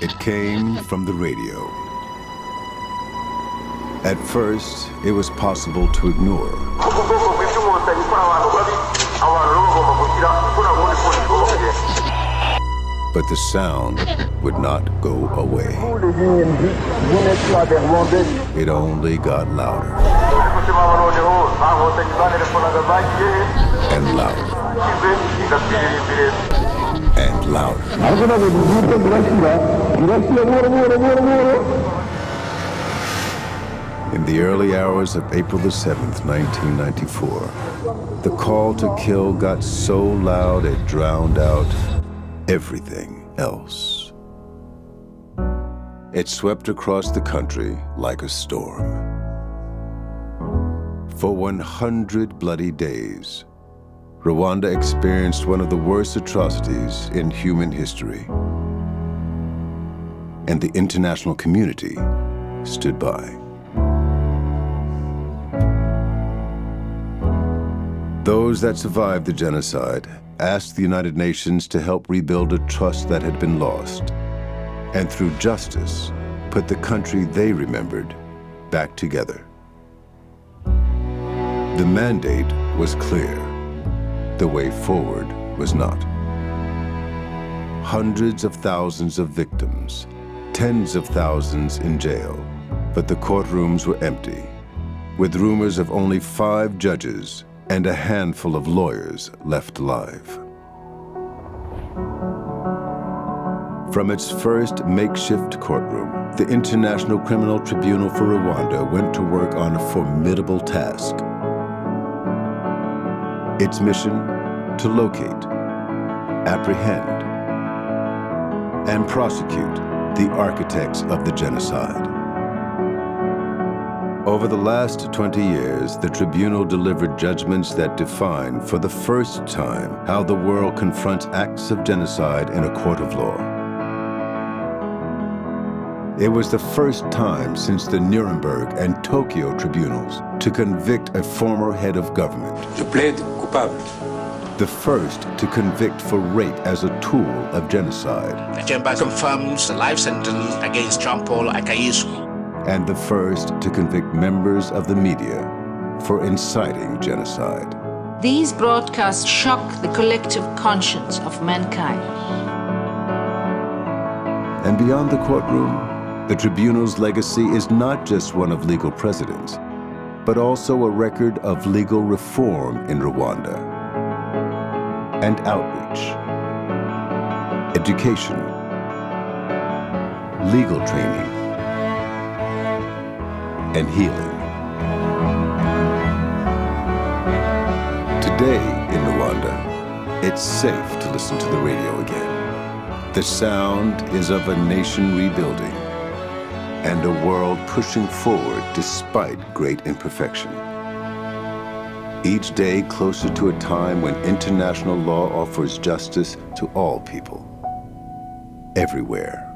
It came from the radio. At first, it was possible to ignore. But the sound would not go away. It only got louder. And louder. And louder. In the early hours of April the 7th, 1994, the call to kill got so loud it drowned out everything else. It swept across the country like a storm. For 100 bloody days, Rwanda experienced one of the worst atrocities in human history. And the international community stood by. Those that survived the genocide asked the United Nations to help rebuild a trust that had been lost, and through justice, put the country they remembered back together. The mandate was clear. The way forward was not. Hundreds of thousands of victims, tens of thousands in jail, but the courtrooms were empty, with rumors of only 5 judges and a handful of lawyers left alive. From its first makeshift courtroom, the International Criminal Tribunal for Rwanda went to work on a formidable task. Its mission: to locate, apprehend, and prosecute the architects of the genocide. Over the last 20 years, the tribunal delivered judgments that define, for the first time, how the world confronts acts of genocide in a court of law. It was the first time since the Nuremberg and Tokyo tribunals to convict a former head of government. Je plaide coupable. The first to convict for rape as a tool of genocide. The chamber confirms the life sentence against Jean-Paul Akayesu. And the first to convict members of the media for inciting genocide. These broadcasts shock the collective conscience of mankind. And beyond the courtroom, the tribunal's legacy is not just one of legal precedents, but also a record of legal reform in Rwanda, and outreach, education, legal training, and healing. Today in Rwanda, it's safe to listen to the radio again. The sound is of a nation rebuilding and a world pushing forward despite great imperfection. Each day closer to a time when international law offers justice to all people, everywhere.